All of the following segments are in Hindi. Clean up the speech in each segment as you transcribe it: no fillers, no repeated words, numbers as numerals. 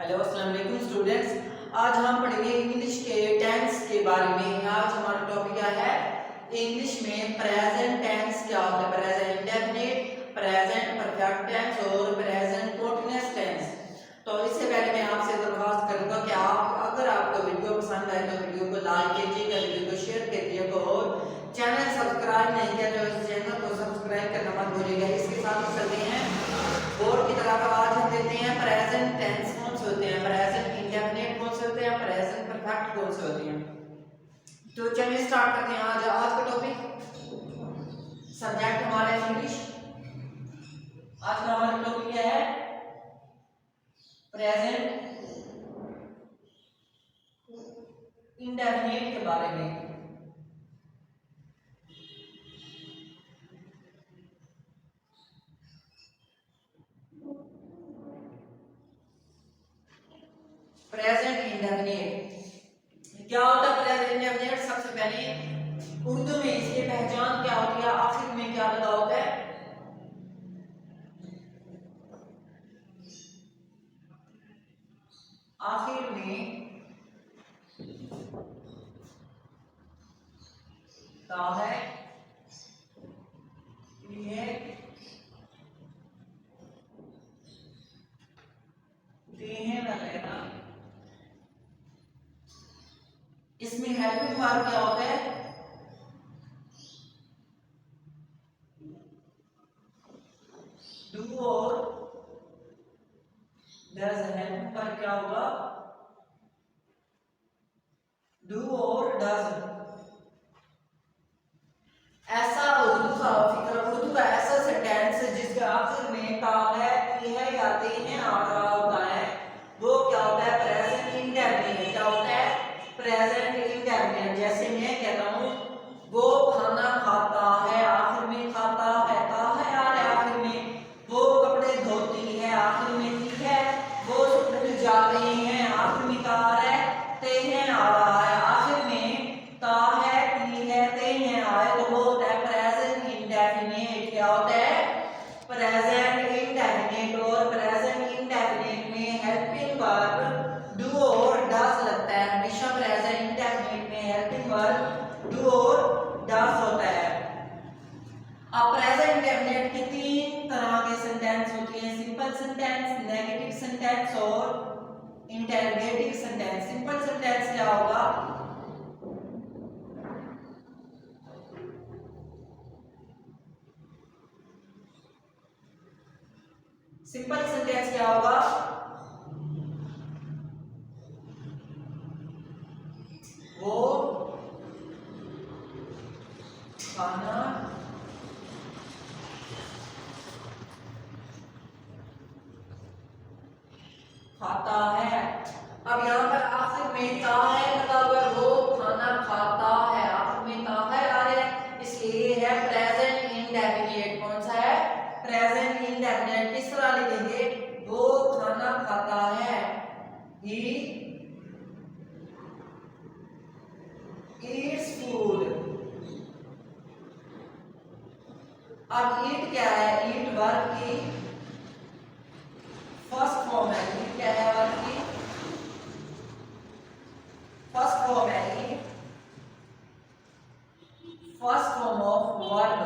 हेलो अस्सलाम वालेकुम स्टूडेंट्स। आज हम पढ़ेंगे इंग्लिश के टेंस के बारे में। आज हमारा टॉपिक क्या है? इंग्लिश में प्रेजेंट टेंस क्या होता है, present indefinite, present perfect tense और प्रेजेंट कंटीन्यूअस टेंस। तो इससे पहले मैं आपसे दरख्वास्त करूंगा कि आप अगर आपको वीडियो पसंद आए तो वीडियो को लाइक कीजिएगा, वीडियो को शेयर कीजिएगा और चैनल सब्सक्राइब नहीं किया तो इस चैनल को सब्सक्राइब करना मत भूलिएगा। इसके साथ ही चलते हैं बोर्ड की तरफ। आज हम देखते हैं प्रेजेंट टेंस कौन से होते हैं, प्रेजेंट इंडेफिनिट कौन से होते हैं, प्रेजेंट परफेक्ट कौन से होते हैं। तो चलिए स्टार्ट करते हैं। आज का टॉपिक सब्जेक्ट हमारा है इंग्लिश। आज का हमारा टॉपिक क्या है? प्रेजेंट इंडेफिनिट के बारे में। प्रेजेंट इंडेफिनिट क्या होता है? प्रेजेंट इंडेफिनिट सबसे पहले उर्दू में इसकी पहचान क्या होती है, आखिर में क्या लगा होता है? आखिर में ता है, ये देहे लगेगा। इसमें हेल्पिंग वर्ब क्या होता है? डू और डज। हेल्पिंग वर्ब क्या होगा? डू और डज। ऐसा उर्दू का फिक्र, उर्दू का ऐसा सेंटेंस जिसके आखिर में ता है, ती है या ते हैं आ रहा होता है, वो क्या होता है? Present indefinite. क्या होता है? Present indefinite. जैसे मैं कहता हूँ वो खाना खाता है, आखिर में खाता है, ता है आ रहा है आखिर में। वो कपड़े धोती है, आखिर में ती है। वो स्कूल जाते हैं, आखिर में ता आ रहा है, ते हैं आ रहा है। आखिर में ता है, ती है, ते हैं आए तो वो होता है प्रेजेंट इंडेफिनिट। क्या होता है? Present indefinite. और प्रेजेंट इंडेफिनिट में हेल्पिंग वर्ब डू और डज लगता है। हमेशा प्रेजेंट इंडेफिनिट में हेल्पिंग वर्ब डू और डज होता है। अब प्रेजेंट इंडेफिनिट की तीन तरह के सेंटेंस होते हैं: सिंपल सेंटेंस, नेगेटिव सेंटेंस और इंटरोगेटिव सेंटेंस। सिंपल सेंटेंस क्या होगा? सिंपल सेंटेंस क्या होगा? वो खाना खाता है। अब यहाँ पर आखिर में ता है लगा हुआ है, वो खाना खाता है, आखिर में ता है आ रहा है, इसलिए है प्रेजेंट इंडेफिनिट। कौन सा है? Present indefinite. किस तरह लिखेंगे? वो खाना खाता है, ही ईट्स फूड। अब ईट क्या है? ईट वर्ब की फर्स्ट फॉर्म है। ईट क्या है? वर्ब की फर्स्ट फॉर्म है। ईट first form of verb.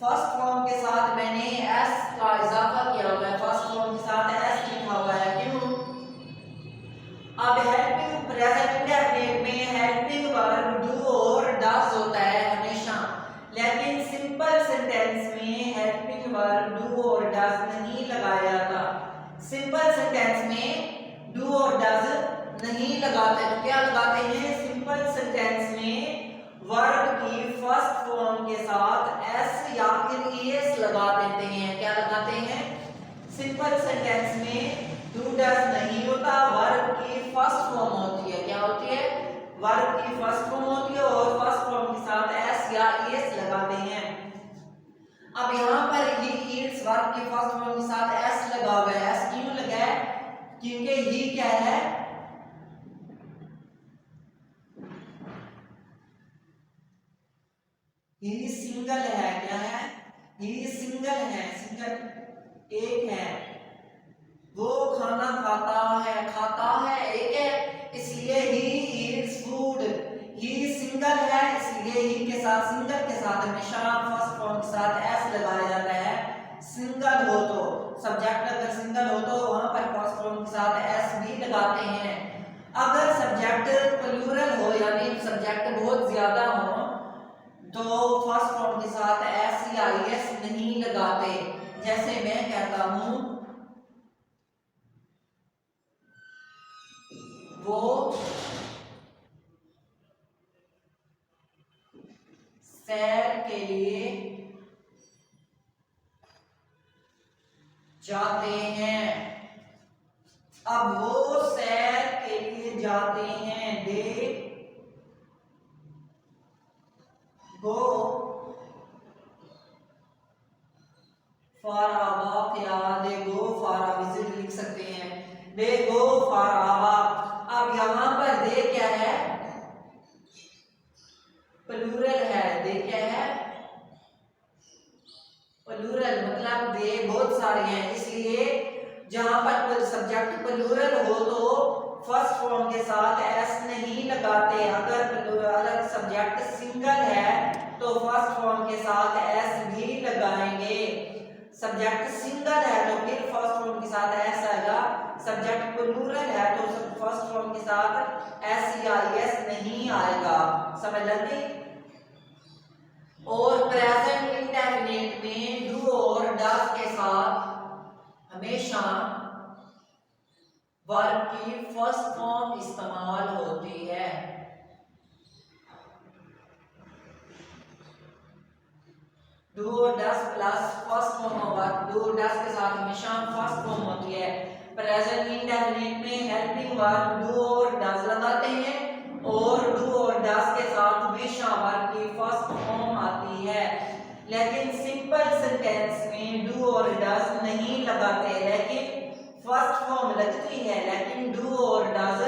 First form के साथ मैंने एस का इजाफा किया हुआ है, फर्स्ट फॉर्म के साथ एस लिखा हुआ है। क्यों? अब हेल्पिंग प्रेजेंट इंडेफिनिट में हेल्पिंग वर्ब डू और डज होता है हमेशा, लेकिन सिंपल सेंटेंस में हेल्पिंग वर्ब डू और डज नहीं लगाया जाता। सिंपल सेंटेंस में डू और डज नहीं लगाते। तो क्या लगाते हैं? सिंपल सेंटेंस में वर्ब की फर्स्ट फॉर्म के साथ एस या फिर एस लगा देते हैं। क्या लगाते हैं? सिंपल सेंटेंस में डू डज नहीं होता, वर्ब की फर्स्ट फॉर्म होती है। क्या होती है? वर्ब की फर्स्ट फॉर्म होती है और फर्स्ट फॉर्म के साथ एस या एस लगाते हैं। अब यहाँ पर ही ईट्स वर्ब की फर्स्ट फॉर्म के साथ एस लगा हुआ है। एस क्यों लगा है? क्योंकि ही क्या है? ही सिंगल है। क्या है? ही सिंगल है, सिंगल एक है। वो खाना खाता है एक है, इसलिए he eats food. He single है, इसलिए ही के साथ सिंगल के साथ हमेशा फर्स्ट फॉर्म के साथ एस लगाया जाता है। सिंगल हो तो सब्जेक्ट अगर सिंगल हो तो वहां पर फर्स्ट फॉर्म के साथ एस भी लगाते हैं। अगर सब्जेक्ट प्लूरल हो यानी सब्जेक्ट बहुत ज्यादा हो तो फर्स्ट फॉर्म के साथ एस या एस नहीं लगाते। जैसे मैं कहता हूं वो सैर के लिए जाते हैं। अब वो सैर के लिए जाते हैं, दे गो फॉर अ वॉक या दे गो फॉर अ विजिट लिख सकते हैं। दे गो फॉर अ वॉक। अब यहां पर दे क्या है, प्लूरल है। दे क्या है, प्लूरल, मतलब दे बहुत सारे हैं, इसलिए जहां पर सब्जेक्ट प्लूरल हो तो फर्स्ट फॉर्म के साथ एस नहीं लगाते। अगर सब्जेक्ट सिंगल है तो फर्स्ट फॉर्म के साथ एस भी लगाएंगे। सब्जेक्ट सिंगल है तो फिर फर्स्ट फॉर्म के साथ एस आएगा। सब्जेक्ट प्लूरल है तो फर्स्ट फॉर्म के साथ एस या एस नहीं आएगा। समझ लग गई। और प्रेजेंट इंडेफिनिट में डू और डज के साथ हमेशा वर्ब की फर्स्ट फॉर्म इस्तेमाल होती है। डू और does plus first form verb, do और डज के साथ हमेशा फर्स्ट फॉर्म होती है। प्रेजेंट इंडेफिनिट में हेल्पिंग वर्ब डू और डज लगाते हैं और डू और डज के साथ हमेशा वर्ब की फर्स्ट फॉर्म आती है। लेकिन सिंपल सेंटेंस में डू और डज नहीं लगाते, लेकिन फर्स्ट फॉर्म लगती है लेकिन डू और डज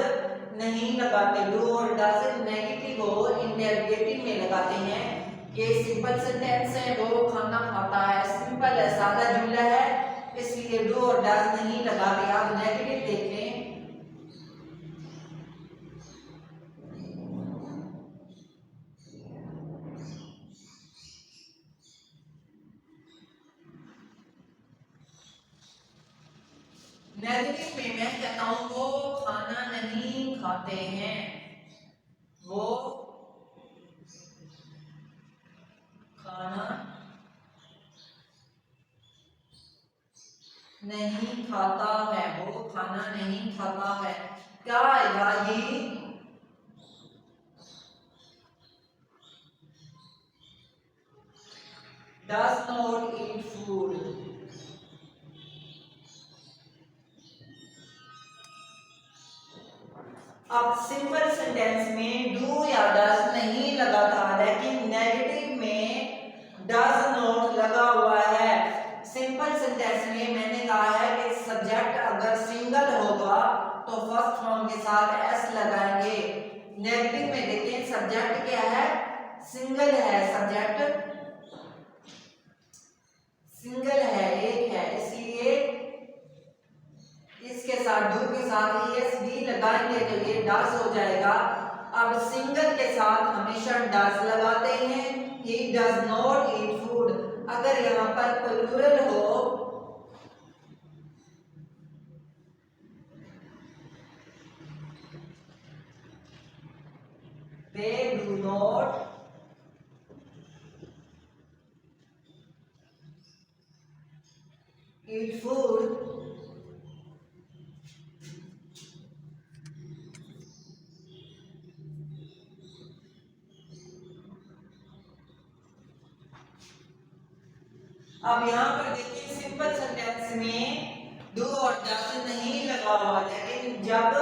नहीं लगाते। डू और डज नेगेटिव और इंटरोगेटिव में लगाते हैं। ये सिंपल सेंटेंस है, वो खाना खाता है, सिंपल है, सादा जुमला है, इसलिए डू और डज नहीं लगाते। आप नेगेटिव देख लें। नेगेटिव में मैं कहता हूं वो खाना नहीं खाते हैं, वो खाना नहीं खाता है, वो खाना नहीं खाता है। क्या आएगा, he does not eat food. अब सिंपल सेंटेंस में डू या डज नहीं लगा था, लेकिन नेगेटिव में डज नॉट लगा हुआ है। सिंपल सेंटेंस में मैंने कहा है कि सब्जेक्ट अगर सिंगल होगा तो फर्स्ट फॉर्म के साथ एस लगाएंगे। नेगेटिव में देखें सब्जेक्ट क्या है, सिंगल है, सब्जेक्ट सिंगल है, एक है, इसलिए इसके साथ डू के साथ एस भी लगाएंगे तो ये डज हो जाएगा। अब सिंगल के साथ हमेशा डज लगाते हैं। He does not eat food. अगर यहाँ पर प्लूरल हो they do not eat food, अब यहाँ पर देखिए सिंपल सेंटेंस में डू और डज नहीं लगा हुआ, लेकिन जब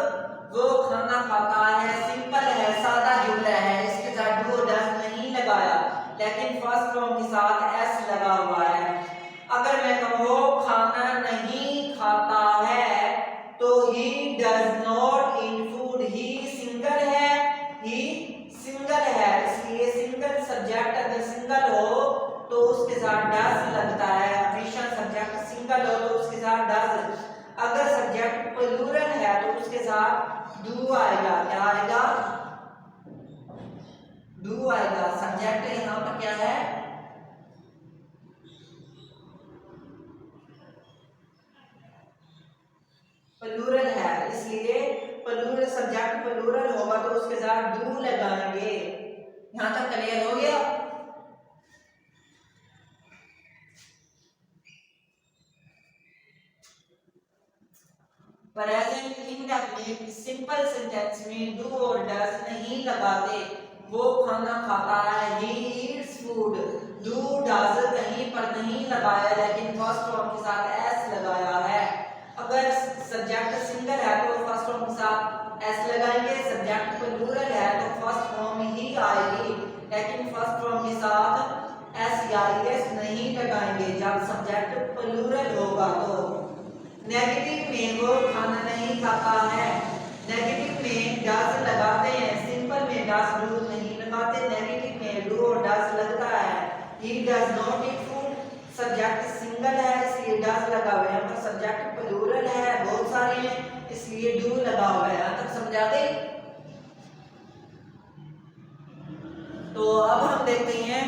वो खाना खाता है, सिंपल है, सादा जुमला है, इसके साथ डू और डज नहीं लगाया, लेकिन फर्स्ट फॉर्म के साथ एस लगा हुआ है। अगर मैं कहूँ वो खाना नहीं खाता है तो he does not eat food. He single है, ही सिंगल है, इसलिए सिंगल सब्जेक्ट अगर सिंगल हो तो उसके साथ डज लगता है। हमेशा सब्जेक्ट सिंगल हो तो उसके साथ डज। अगर डू आएगा। क्या आएगा? डू आएगा। सब्जेक्ट यहाँ पर क्या है? प्लूरल है, इसलिए प्लूरल सब्जेक्ट प्लूरल होगा तो उसके साथ डू लगाएंगे। यहां तक क्लियर हो गया? प्रेजेंट इंडेफिनिट सिंपल सेंटेंस में डू और डज नहीं लगाते। वो खाना खाता है, he eats food. Do does कहीं पर नहीं लगाया, लेकिन फर्स्ट फॉर्म के साथ एस लगाया है। अगर सब्जेक्ट सिंगल है तो फर्स्ट फॉर्म के साथ एस लगाएंगे, सब्जेक्ट प्लूरल है तो फर्स्ट फॉर्म ही आएगी, लेकिन फर्स्ट फॉर्म के साथ एस या एस नहीं लगाएंगे जब सब्जेक्ट प्लूरल होगा। तो नेगेटिव में वो खाना नहीं खाता है, नेगेटिव में डज लगाते हैं, सिंपल में डज डू नहीं लगाते, नेगेटिव में डू और डज लगता है। He does not eat food, subject single है इसलिए डज लगा हुआ है, पर सब्जेक्ट प्लूरल है, बहुत सारे हैं इसलिए डू लगा हुआ है। यहां तक समझाते? तो अब हम देखते हैं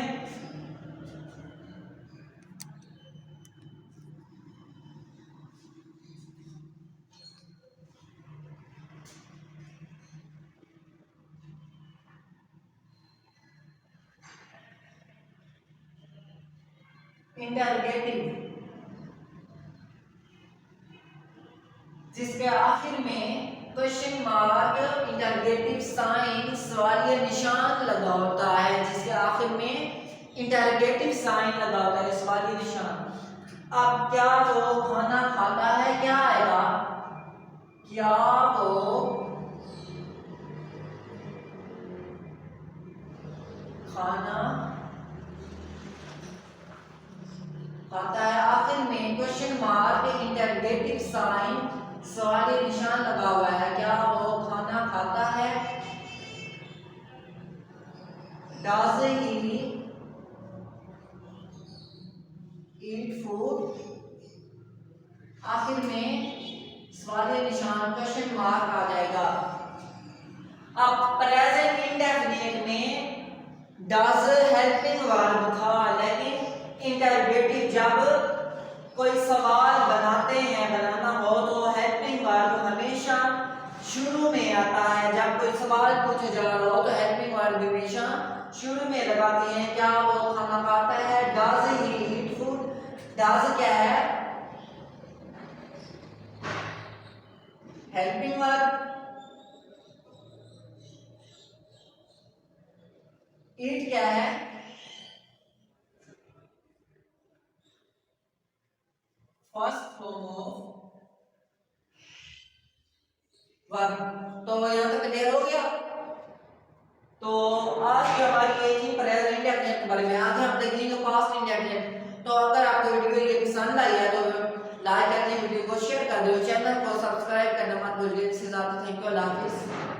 इंटरगेटिव, जिसके आखिर में क्वेश्चन मार्क, इंटरगेटिव साइन, सवालिया निशान लगा होता है, जिसके आखिर में इंटरगेटिव साइन लगा होता है, सवालिया निशान। अब क्या वो खाना खाता है? क्या आएगा? क्या वो खाना खाता है? आखिर में क्वेश्चन मार्क, इंटरगेटिव साइन, सवालिया निशान लगा हुआ है। क्या वो खाना खाता है? Does he eat food? आखिर में सवालिया निशान क्वेश्चन मार्क आ जाएगा। अब प्रेजेंट इंडेफिनिट में डज हेल्पिंग वर्ब था, लेकिन इंटरगेटिव जब कोई सवाल बनाते हैं, बनाना हो तो हेल्पिंग वर्ब हमेशा शुरू में आता है। जब कोई सवाल पूछा जा रहा हो तो हेल्पिंग वर्ब हमेशा शुरू में लगाते हैं। क्या वो खाना खाता है? Does he eat food. Does क्या है? Helping verb. ईट क्या है? First form of verb. तो यहां तक क्लियर हो गया? तो आज की हमारी ये थी प्रेजेंट इंडेफिनिट के बारे में। आगे हम देखेंगे पास्ट इंडेफिनिट। तो अगर आपको वीडियो ये पसंद आई है तो लाइक करके वीडियो को शेयर कर दो, चैनल को सब्सक्राइब करना मत भूलिए। इसके साथ थैंक यू, अल्लाह हाफिज।